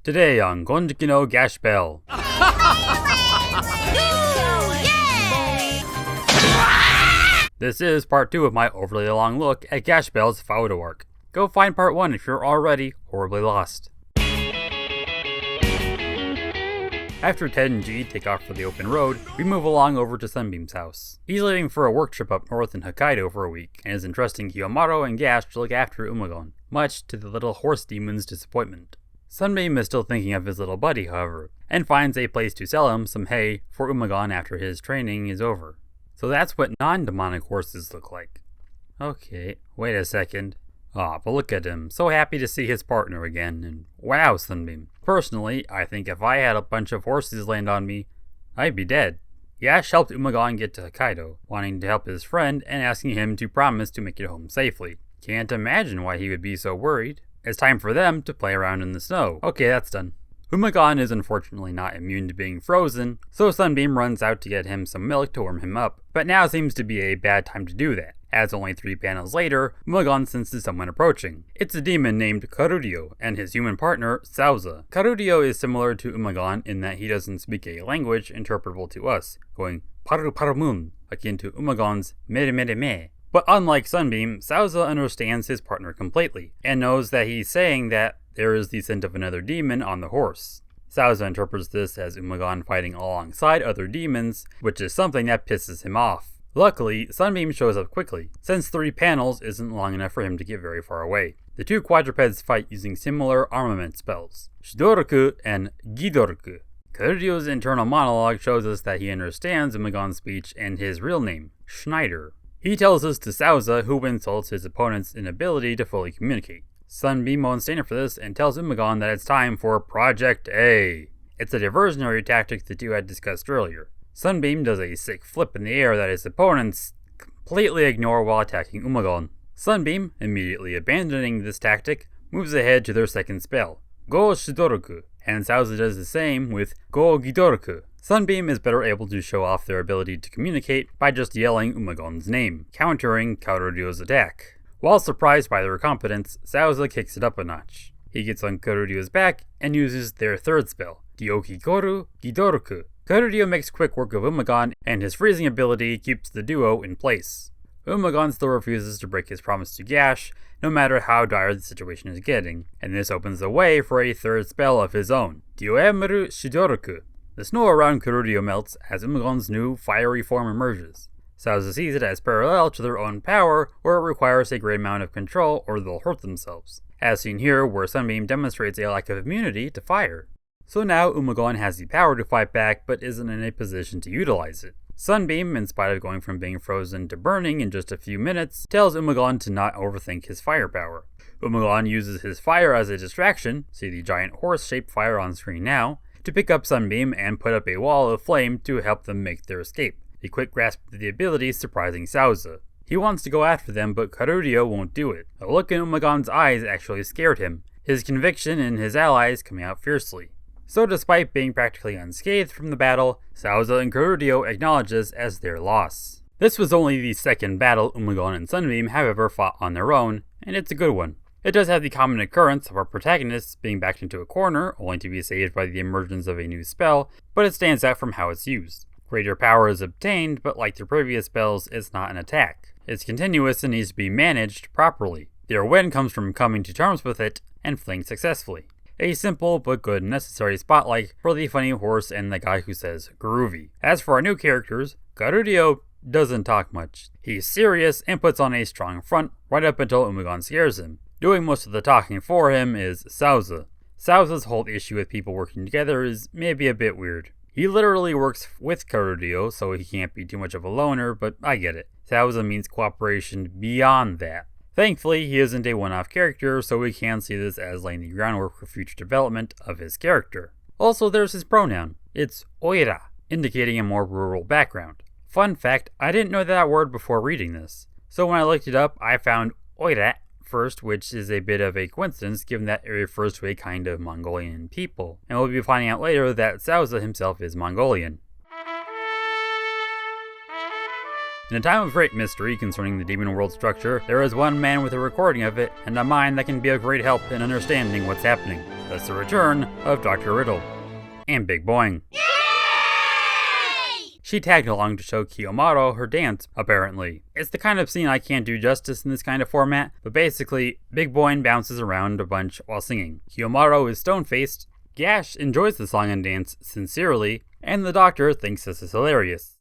Today on Gonjiki no Gash Bell. This is part 2 of my overly long look at Gash Bell's Faudo arc. Go find part 1 if you're already horribly lost. After Ted and G take off for the open road, we move along over to Sunbeam's house. He's leaving for a work trip up north in Hokkaido for a week, and is entrusting Kiyomaru and Gash to look after Umagon, much to the little horse demon's disappointment. Sunbeam is still thinking of his little buddy, however, and finds a place to sell him some hay for Umagon after his training is over. So that's what non-demonic horses look like. Okay, wait a second. Aw, but look at him, so happy to see his partner again, and wow, Sunbeam. Personally, I think if I had a bunch of horses land on me, I'd be dead. Gash helped Umagon get to Hokkaido, wanting to help his friend and asking him to promise to make it home safely. Can't imagine why he would be so worried. It's time for them to play around in the snow. Okay, that's done. Umagon is unfortunately not immune to being frozen, so Sunbeam runs out to get him some milk to warm him up, but now seems to be a bad time to do that, as only 3 panels later, Umagon senses someone approaching. It's a demon named Karudio, and his human partner, Sauza. Karudio is similar to Umagon in that he doesn't speak a language interpretable to us, going paru paramun, akin to Umagon's mere mere me. But unlike Sunbeam, Sauza understands his partner completely, and knows that he's saying that there is the scent of another demon on the horse. Sauza interprets this as Umagon fighting alongside other demons, which is something that pisses him off. Luckily, Sunbeam shows up quickly, since 3 panels isn't long enough for him to get very far away. The 2 quadrupeds fight using similar armament spells, Shidoroku and Gidoroku. Karudio's internal monologue shows us that he understands Umagon's speech and his real name, Schneider. He tells us to Sauza, who insults his opponent's inability to fully communicate. Sunbeam won't stand for this and tells Umagon that it's time for Project A. It's a diversionary tactic the two had discussed earlier. Sunbeam does a sick flip in the air that his opponents completely ignore while attacking Umagon. Sunbeam, immediately abandoning this tactic, moves ahead to their second spell, Go Shidoroku, and Sauza does the same with Go Gidoroku. Sunbeam is better able to show off their ability to communicate by just yelling Umagon's name, countering Karudio's attack. While surprised by their competence, Sauza kicks it up a notch. He gets on Karudio's back and uses their third spell, Gyokikoru Gidoroku. Karudio makes quick work of Umagon, and his freezing ability keeps the duo in place. Umagon still refuses to break his promise to Gash, no matter how dire the situation is getting, and this opens the way for a third spell of his own, Gyoemaru Shidoroku. The snow around Karudio melts as Umagon's new fiery form emerges. Sauza sees it as parallel to their own power, where it requires a great amount of control or they'll hurt themselves, as seen here where Sunbeam demonstrates a lack of immunity to fire. So now Umagon has the power to fight back, but isn't in a position to utilize it. Sunbeam, in spite of going from being frozen to burning in just a few minutes, tells Umagon to not overthink his firepower. Umagon uses his fire as a distraction, see the giant horse-shaped fire on screen now, to pick up Sunbeam and put up a wall of flame to help them make their escape. The quick grasp of the ability surprising Sauza. He wants to go after them, but Karudio won't do it. A look in Umagon's eyes actually scared him, his conviction in his allies coming out fiercely. So despite being practically unscathed from the battle, Sauza and Karudio acknowledge this as their loss. This was only the second battle Umagon and Sunbeam have ever fought on their own, and it's a good one. It does have the common occurrence of our protagonists being backed into a corner, only to be saved by the emergence of a new spell, but it stands out from how it's used. Greater power is obtained, but like their previous spells, it's not an attack. It's continuous and needs to be managed properly. Their win comes from coming to terms with it and fleeing successfully. A simple but good and necessary spotlight for the funny horse and the guy who says groovy. As for our new characters, Karudio doesn't talk much. He's serious and puts on a strong front right up until Umagon scares him. Doing most of the talking for him is Sauza. Sauza's whole issue with people working together is maybe a bit weird. He literally works with Karudio, so he can't be too much of a loner, but I get it. Sauza means cooperation beyond that. Thankfully, he isn't a one-off character, so we can see this as laying the groundwork for future development of his character. Also, there's his pronoun. It's oira, indicating a more rural background. Fun fact, I didn't know that word before reading this. So when I looked it up, I found oira first, which is a bit of a coincidence given that it refers to a kind of Mongolian people. And we'll be finding out later that Sauza himself is Mongolian. In a time of great mystery concerning the demon world structure, there is one man with a recording of it and a mind that can be of great help in understanding what's happening. Thus the return of Dr. Riddle. And Big Boing. She tagged along to show Kiyomaru her dance, apparently. It's the kind of scene I can't do justice in this kind of format, but basically, Big Boing bounces around a bunch while singing. Kiyomaru is stone-faced, Gash enjoys the song and dance sincerely, and the doctor thinks this is hilarious.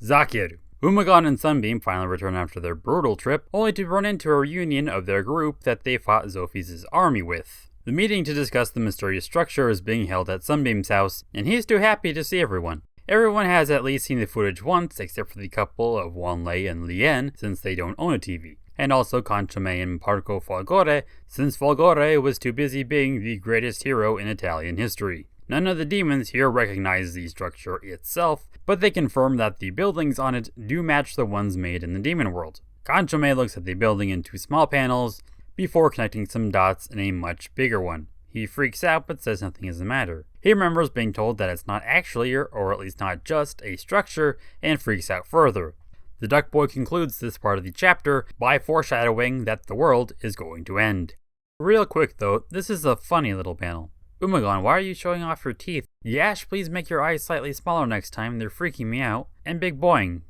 Zakiru. Umagon and Sunbeam finally return after their brutal trip, only to run into a reunion of their group that they fought Zophies' army with. The meeting to discuss the mysterious structure is being held at Sunbeam's house, and he's too happy to see everyone. Everyone has at least seen the footage once, except for the couple of Wanlei and Lien, since they don't own a TV. And also Conchome and Parco Folgore, since Folgore was too busy being the greatest hero in Italian history. None of the demons here recognize the structure itself, but they confirm that the buildings on it do match the ones made in the demon world. Conchome looks at the building in two small panels, before connecting some dots in a much bigger one. He freaks out but says nothing is the matter. He remembers being told that it's not actually, or at least not just, a structure, and freaks out further. The Duck Boy concludes this part of the chapter by foreshadowing that the world is going to end. Real quick though, this is a funny little panel. Umagon, why are you showing off your teeth? Yash, please make your eyes slightly smaller next time, they're freaking me out. And Big Boing,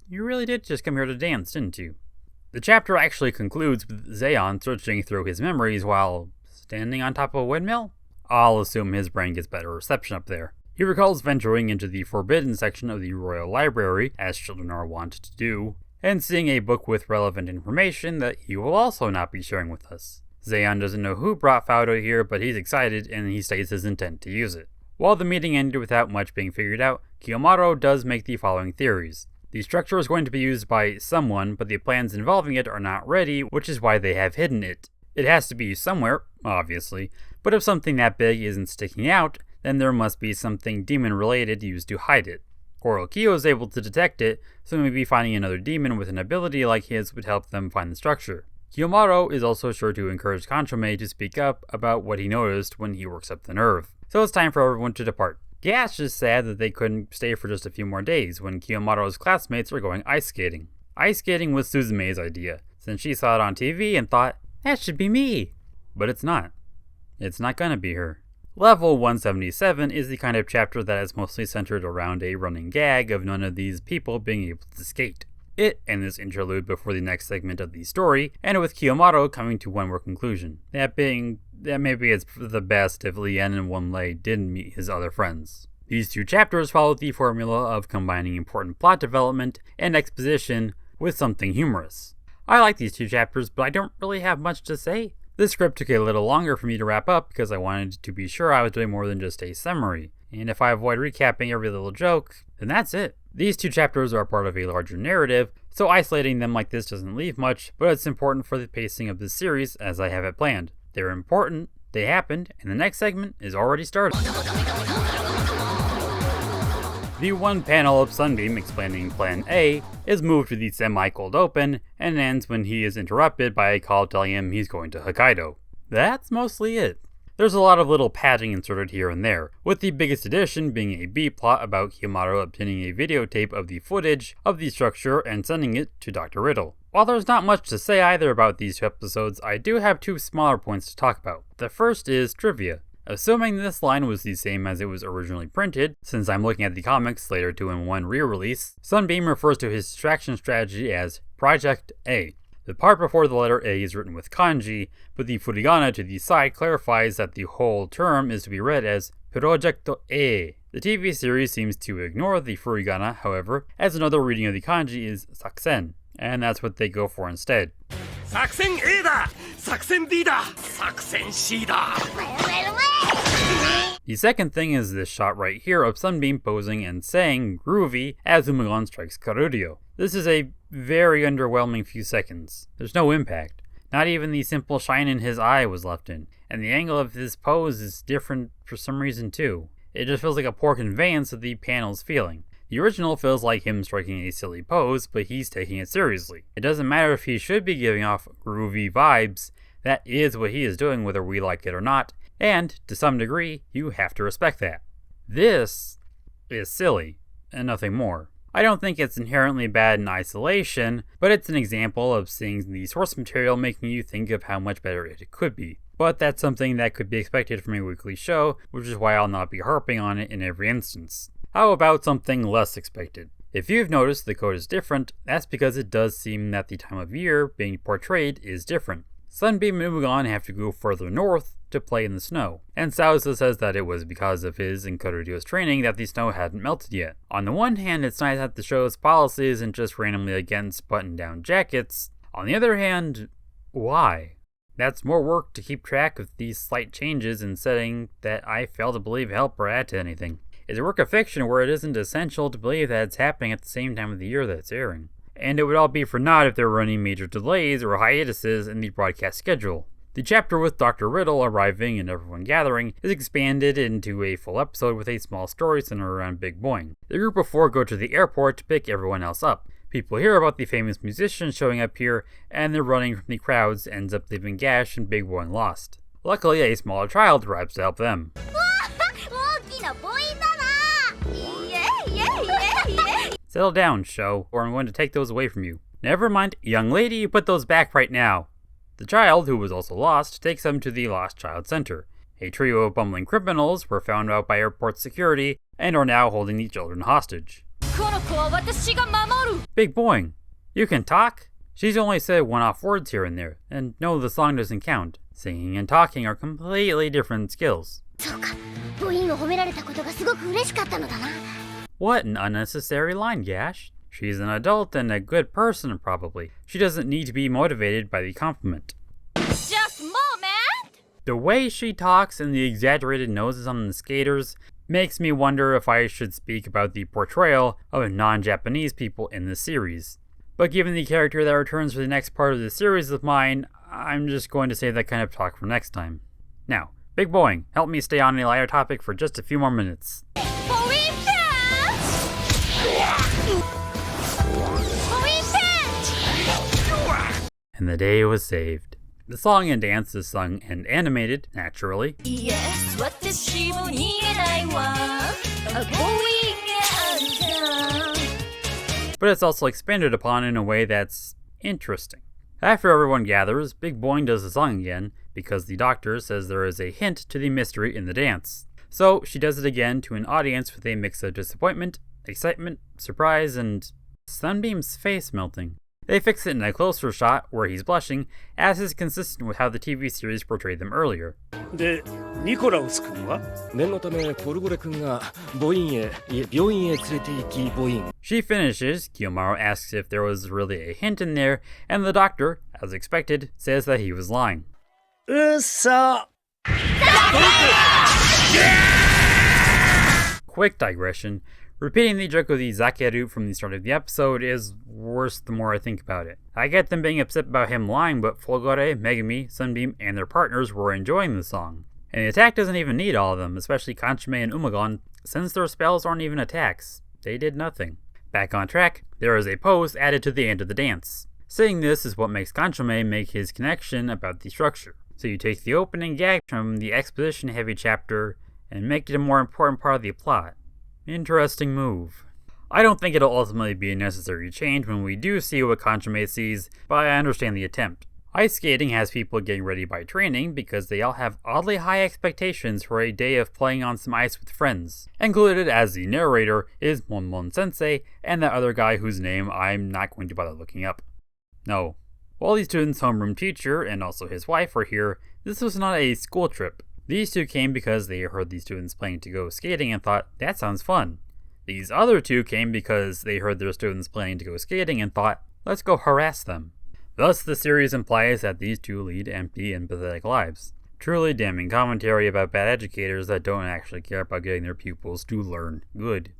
you really did just come here to dance, didn't you? The chapter actually concludes with Zeon searching through his memories while standing on top of a windmill? I'll assume his brain gets better reception up there. He recalls venturing into the forbidden section of the Royal Library, as children are wont to do, and seeing a book with relevant information that he will also not be sharing with us. Zeon doesn't know who brought Faudo here, but he's excited and he states his intent to use it. While the meeting ended without much being figured out, Kiyomaru does make the following theories. The structure is going to be used by someone, but the plans involving it are not ready, which is why they have hidden it. It has to be used somewhere, obviously, but if something that big isn't sticking out, then there must be something demon-related used to hide it. Korokio is able to detect it, so maybe finding another demon with an ability like his would help them find the structure. Kiyomaru is also sure to encourage Conchome to speak up about what he noticed when he works up the nerve. So it's time for everyone to depart. Gash is sad that they couldn't stay for just a few more days when Kiyomaru's classmates are going ice skating. Ice skating was Suzume's idea, since she saw it on TV and thought, that should be me. But it's not. It's not gonna be her. Level 177 is the kind of chapter that is mostly centered around a running gag of none of these people being able to skate. It and this interlude before the next segment of the story, and with Kiyomaru coming to one more conclusion. That being that maybe it's the best if Lien and Wanlei didn't meet his other friends. These two chapters follow the formula of combining important plot development and exposition with something humorous. I like these two chapters, but I don't really have much to say. This script took a little longer for me to wrap up because I wanted to be sure I was doing more than just a summary. And if I avoid recapping every little joke, then that's it. These two chapters are part of a larger narrative, so isolating them like this doesn't leave much, but it's important for the pacing of this series as I have it planned. They're important, they happened, and the next segment is already started. The one panel of Sunbeam explaining Plan A is moved to the semi-cold open and ends when he is interrupted by a call telling him he's going to Hokkaido. That's mostly it. There's a lot of little padding inserted here and there, with the biggest addition being a B-plot about Kiyomaru obtaining a videotape of the footage of the structure and sending it to Dr. Riddle. While there's not much to say either about these two episodes, I do have two smaller points to talk about. The first is trivia. Assuming this line was the same as it was originally printed, since I'm looking at the comics later 2-in-1 re-release, Sunbeam refers to his distraction strategy as Project A. The part before the letter A is written with kanji, but the furigana to the side clarifies that the whole term is to be read as Projecto A. The TV series seems to ignore the furigana, however, as another reading of the kanji is Saksen, and that's what they go for instead. Saksen A da! Saksen B da! Saksen C da! The second thing is this shot right here of Sunbeam posing and saying groovy as Umagon strikes Karuryo. This is a very underwhelming few seconds. There's no impact. Not even the simple shine in his eye was left in. And the angle of this pose is different for some reason too. It just feels like a poor conveyance of the panel's feeling. The original feels like him striking a silly pose, but he's taking it seriously. It doesn't matter if he should be giving off groovy vibes, that is what he is doing whether we like it or not, and to some degree, you have to respect that. This is silly, and nothing more. I don't think it's inherently bad in isolation, but it's an example of seeing the source material making you think of how much better it could be. But that's something that could be expected from a weekly show, which is why I'll not be harping on it in every instance. How about something less expected? If you've noticed the code is different, that's because it does seem that the time of year being portrayed is different. Sunbeam and Umugon have to go further north to play in the snow, and Sausa says that it was because of his and Kororio's training that the snow hadn't melted yet. On the one hand, it's nice that the show's policy isn't just randomly against button-down jackets. On the other hand, why? That's more work to keep track of these slight changes in setting that I fail to believe help or add to anything. It's a work of fiction where it isn't essential to believe that it's happening at the same time of the year that it's airing. And it would all be for naught if there were any major delays or hiatuses in the broadcast schedule. The chapter with Dr. Riddle arriving and everyone gathering is expanded into a full episode with a small story centered around Big Boing. The group of four go to the airport to pick everyone else up. People hear about the famous musician showing up here, and they're running from the crowds, ends up leaving Gash and Big Boing lost. Luckily, a smaller child arrives to help them. Settle down, show, or I'm going to take those away from you. Never mind, young lady, you put those back right now. The child, who was also lost, takes them to the Lost Child Center. A trio of bumbling criminals were found out by airport security and are now holding the children hostage. Big Boing, you can talk? She's only said one-off words here and there, and no, the song doesn't count. Singing and talking are completely different skills. What an unnecessary line, Gash. She's an adult and a good person, probably. She doesn't need to be motivated by the compliment. Just moment! The way she talks and the exaggerated noses on the skaters makes me wonder if I should speak about the portrayal of non-Japanese people in the series. But given the character that returns for the next part of the series of mine, I'm just going to save that kind of talk for next time. Now, Big Boing, help me stay on a lighter topic for just a few more minutes. And the day was saved. The song and dance is sung and animated, naturally. Yes, but it's also expanded upon in a way that's interesting. After everyone gathers, Big Boing does the song again, because the doctor says there is a hint to the mystery in the dance. So she does it again to an audience with a mix of disappointment, excitement, surprise, and Sunbeam's face melting. They fix it in a closer shot where he's blushing, as is consistent with how the TV series portrayed them earlier. でニコラウス君は念のためポルゴレ君が母院へ病院へ連れて行き母院 She finishes, Kiyomaru asks if there was really a hint in there, and the doctor, as expected, says that he was lying. 嘘 Quick digression. Repeating the joke of the Zakeru from the start of the episode is worse the more I think about it. I get them being upset about him lying, but Folgore, Megumi, Sunbeam, and their partners were enjoying the song. And the attack doesn't even need all of them, especially Kanchime and Umugon, since their spells aren't even attacks. They did nothing. Back on track, there is a pose added to the end of the dance. Saying this is what makes Kanchime make his connection about the structure. So you take the opening gag from the exposition-heavy chapter and make it a more important part of the plot. Interesting move. I don't think it'll ultimately be a necessary change when we do see what Kanchime sees, but I understand the attempt. Ice skating has people getting ready by training because they all have oddly high expectations for a day of playing on some ice with friends. Included as the narrator is Monmon Sensei and that other guy whose name I'm not going to bother looking up. No. While the student's homeroom teacher and also his wife were here, this was not a school trip. These two came because they heard the students planning to go skating and thought, that sounds fun. These other two came because they heard their students planning to go skating and thought, let's go harass them. Thus, the series implies that these two lead empty and pathetic lives. Truly damning commentary about bad educators that don't actually care about getting their pupils to learn good.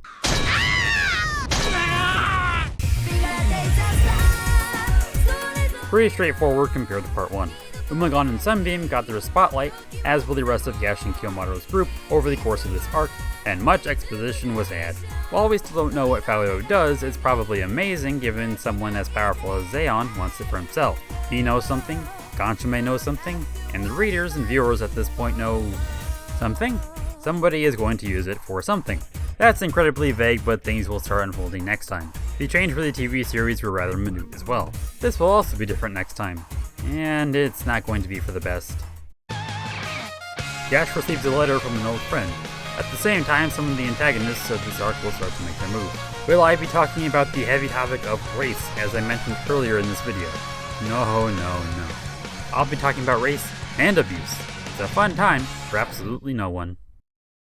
Pretty straightforward compared to part 1. Umugon and Sunbeam got their spotlight, as will the rest of Gash and Kiyomaru's group over the course of this arc, and much exposition was added. While we still don't know what Falio does, it's probably amazing given someone as powerful as Zeon wants it for himself. He knows something, Kanchime knows something, and the readers and viewers at this point know something? Somebody is going to use it for something. That's incredibly vague, but things will start unfolding next time. The change for the TV series were rather minute as well. This will also be different next time, and it's not going to be for the best. Gash receives a letter from an old friend. At the same time, some of the antagonists of this arc will start to make their move. Will I be talking about the heavy topic of race, as I mentioned earlier in this video? No. I'll be talking about race and abuse. It's a fun time for absolutely no one.